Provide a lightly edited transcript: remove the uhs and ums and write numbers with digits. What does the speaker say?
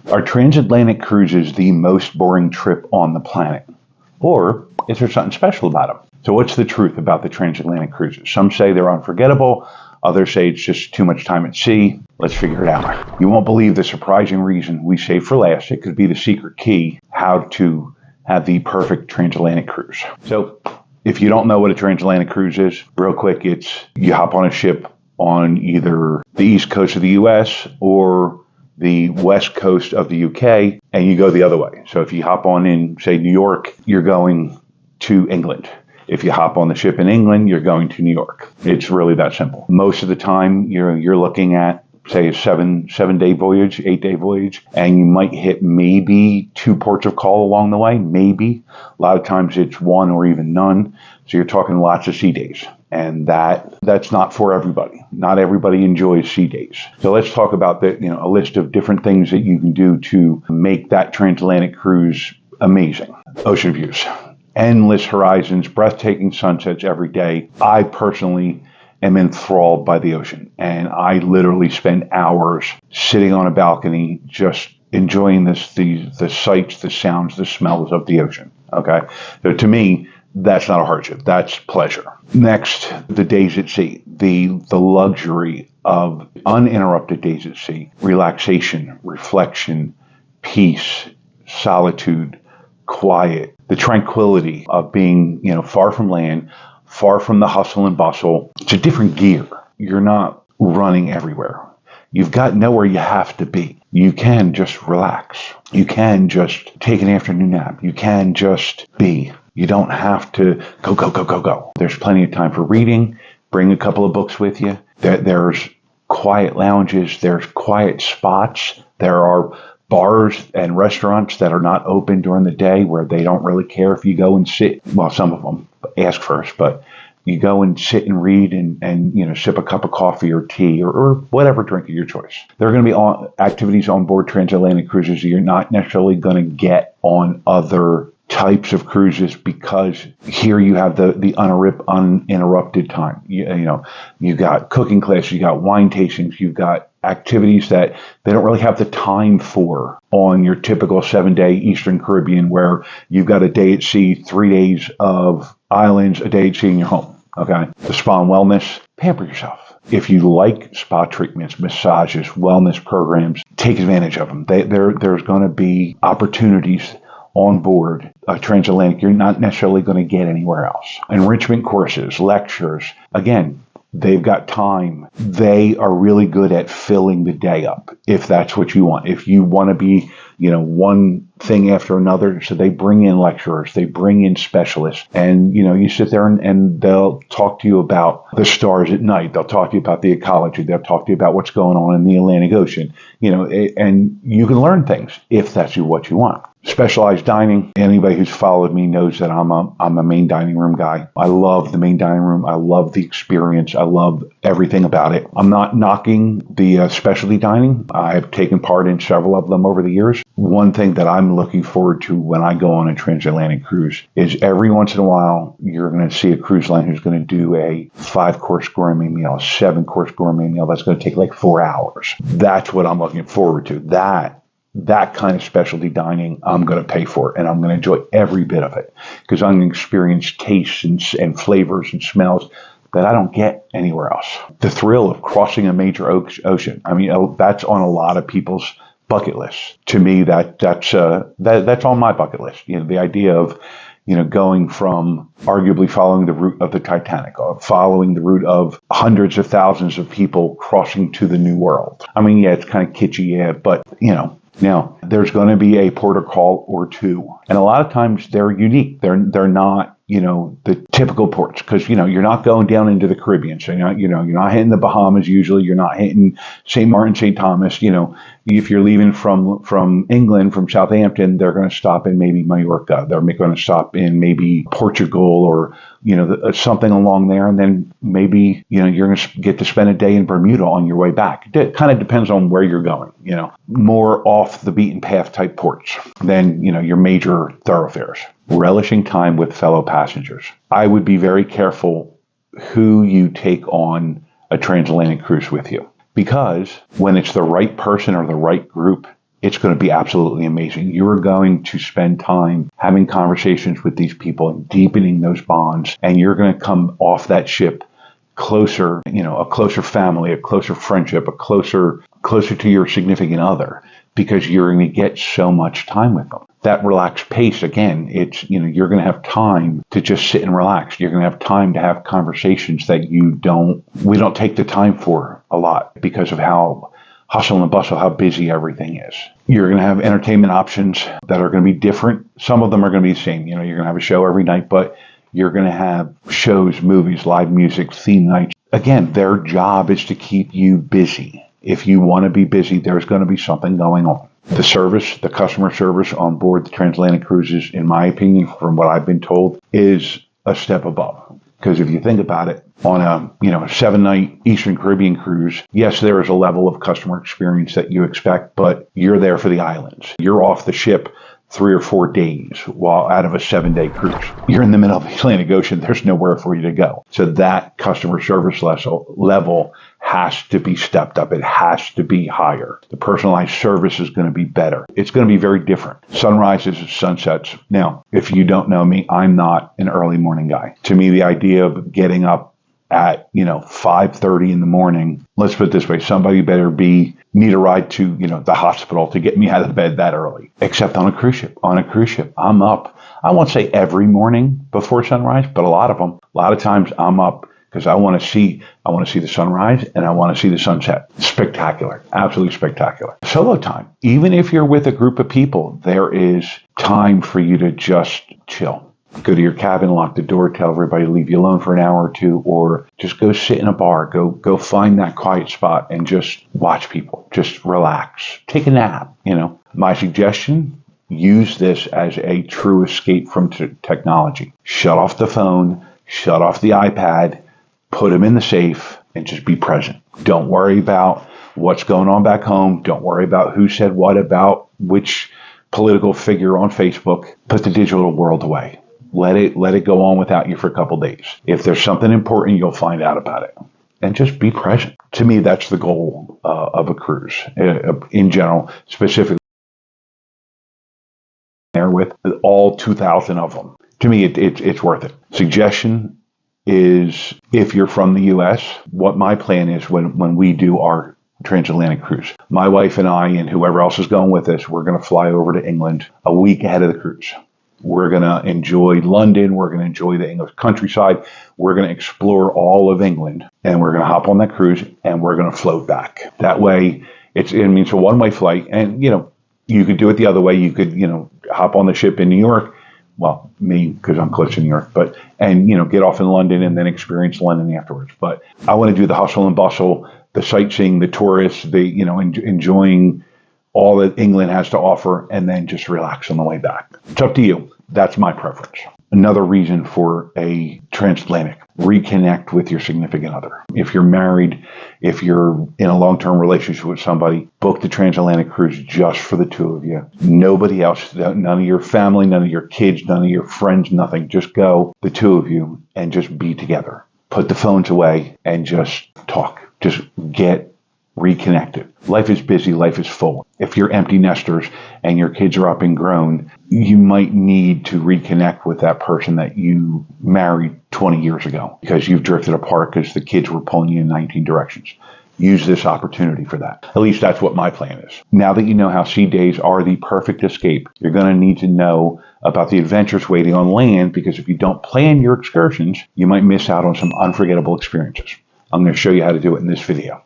Are transatlantic cruises the most boring trip on the planet? Or is there something special about them? So what's the truth about the transatlantic cruises? Some say they're unforgettable. Others say it's just too much time at sea. Let's figure it out. You won't believe the surprising reason we saved for last. It could be the secret key how to have the perfect transatlantic cruise. So if you don't know what a transatlantic cruise is, real quick, it's you hop on a ship on either the east coast of the US or the west coast of the UK, and you go the other way. So if you hop on in, say, New York, you're going to England. If you hop on the ship in England, you're going to New York. It's really that simple. Most of the time, you're looking at, say, a 7-day voyage, 8-day voyage, and you might hit maybe 2 ports of call along the way, maybe. A lot of times it's 1 or even none. So you're talking lots of sea days. And that's not for everybody. Not everybody enjoys sea days. So let's talk about a list of different things that you can do to make that transatlantic cruise amazing. Ocean views, endless horizons, breathtaking sunsets every day. I personally am enthralled by the ocean, and I literally spend hours sitting on a balcony just enjoying the sights, the sounds, the smells of the ocean. Okay, so to me, that's not a hardship. That's pleasure. Next, the days at sea, the luxury of uninterrupted days at sea, relaxation, reflection, peace, solitude, quiet, the tranquility of being, far from land, far from the hustle and bustle. It's a different gear. You're not running everywhere. You've got nowhere you have to be. You can just relax. You can just take an afternoon nap. You can just be. You don't have to go. There's plenty of time for reading. Bring a couple of books with you. There's quiet lounges. There's quiet spots. There are bars and restaurants that are not open during the day where they don't really care if you go and sit. Well, some of them ask first, but you go and sit and read and sip a cup of coffee or tea or whatever drink of your choice. There are going to be activities on board transatlantic cruises that you're not necessarily going to get on other types of cruises, because here you have the uninterrupted time. You got cooking classes, you got wine tastings, you've got activities that they don't really have the time for on your typical 7-day Eastern Caribbean, where you've got a day at sea, 3 days of islands, a day at sea in your home. Okay, the spa and wellness, pamper yourself. If you like spa treatments, massages, wellness programs, take advantage of them. There's going to be opportunities on board transatlantic you're not necessarily going to get anywhere else. Enrichment courses, lectures, again, they've got time. They are really good at filling the day up, if that's what you want. If you want to be, one thing after another, so they bring in lecturers, they bring in specialists, and, you sit there and they'll talk to you about the stars at night. They'll talk to you about the ecology. They'll talk to you about what's going on in the Atlantic Ocean, and you can learn things if that's what you want. Specialized dining. Anybody who's followed me knows that I'm a main dining room guy. I love the main dining room. I love the experience. I love everything about it. I'm not knocking the specialty dining. I've taken part in several of them over the years. One thing that I'm looking forward to when I go on a transatlantic cruise is every once in a while, you're going to see a cruise line who's going to do a 5-course gourmet meal, a 7-course gourmet meal that's going to take like 4 hours. That's what I'm looking forward to. That kind of specialty dining, I'm going to pay for it, and I'm going to enjoy every bit of it, because I'm going to experience tastes and flavors and smells that I don't get anywhere else. The thrill of crossing a major ocean. I mean, that's on a lot of people's bucket list. To me, that's on my bucket list. The idea of going from arguably following the route of the Titanic, or following the route of hundreds of thousands of people crossing to the New World. I mean, yeah, it's kind of kitschy, but now, there's going to be a port of call or two, and a lot of times they're unique. They're not, the typical ports, because, you're not going down into the Caribbean. So, you're not hitting the Bahamas usually. You're not hitting St. Martin, St. Thomas. If you're leaving from England, from Southampton, they're going to stop in maybe Mallorca. They're going to stop in maybe Portugal or, something along there. And then maybe, you're going to get to spend a day in Bermuda on your way back. It kind of depends on where you're going, more off the beaten path type ports than, your major thoroughfares. Relishing time with fellow passengers. I would be very careful who you take on a transatlantic cruise with you, because when it's the right person or the right group, it's going to be absolutely amazing. You're going to spend time having conversations with these people and deepening those bonds, and you're going to come off that ship closer, a closer family, a closer friendship, closer to your significant other, because you're going to get so much time with them. That relaxed pace, again, you're going to have time to just sit and relax. You're going to have time to have conversations that we don't take the time for a lot because of how hustle and bustle, how busy everything is. You're going to have entertainment options that are going to be different. Some of them are going to be the same. You're going to have a show every night, but you're going to have shows, movies, live music, theme nights. Again, their job is to keep you busy. If you want to be busy, there's going to be something going on. The customer service on board the Transatlantic cruises, in my opinion, from what I've been told, is a step above. Because if you think about it, on a 7-night Eastern Caribbean cruise, yes, there is a level of customer experience that you expect, but you're there for the islands. You're off the ship 3 or 4 days while out of a 7-day cruise. You're in the middle of the Atlantic Ocean. There's nowhere for you to go. So that customer service level has to be stepped up. It has to be higher. The personalized service is going to be better. It's going to be very different. Sunrises and sunsets. Now, if you don't know me, I'm not an early morning guy. To me, the idea of getting up at 5:30 in the morning, let's put it this way, somebody better need a ride to the hospital to get me out of bed that early. Except on a cruise ship. On a cruise ship, I'm up, I won't say every morning before sunrise, but a lot of times I'm up because I want to see the sunrise and I want to see the sunset. Spectacular. Absolutely spectacular. Solo time. Even if you're with a group of people, there is time for you to just chill. Go to your cabin, lock the door, tell everybody to leave you alone for an hour or two, or just go sit in a bar, go find that quiet spot and just watch people, just relax, take a nap. My suggestion, use this as a true escape from technology. Shut off the phone, shut off the iPad, put them in the safe, and just be present. Don't worry about what's going on back home. Don't worry about who said what about which political figure on Facebook. Put the digital world away. Let it go on without you for a couple days. If there's something important, you'll find out about it. And just be present. To me, that's the goal of a cruise in general, specifically there with all 2,000 of them. To me, it's worth it. Suggestion is, if you're from the U.S., what my plan is when we do our transatlantic cruise, my wife and I and whoever else is going with us, we're going to fly over to England a week ahead of the cruise. We're going to enjoy London. We're going to enjoy the English countryside. We're going to explore all of England, and we're going to hop on that cruise, and we're going to float back. That way, it's a one-way flight, and you could do it the other way. You could hop on the ship in New York. Well, me, because I'm close to New York, and get off in London and then experience London afterwards. But I want to do the hustle and bustle, the sightseeing, the tourists, enjoying all that England has to offer, and then just relax on the way back. It's up to you. That's my preference. Another reason for a transatlantic, reconnect with your significant other. If you're married, if you're in a long-term relationship with somebody, book the transatlantic cruise just for the two of you. Nobody else, none of your family, none of your kids, none of your friends, nothing. Just go, the two of you, and just be together. Put the phones away and just talk. Just get reconnected. Life is busy, life is full. If you're empty nesters and your kids are up and grown, you might need to reconnect with that person that you married 20 years ago because you've drifted apart because the kids were pulling you in 19 directions. Use this opportunity for that. At least that's what my plan is. Now that you know how sea days are the perfect escape, you're going to need to know about the adventures waiting on land, because if you don't plan your excursions, you might miss out on some unforgettable experiences. I'm going to show you how to do it in this video.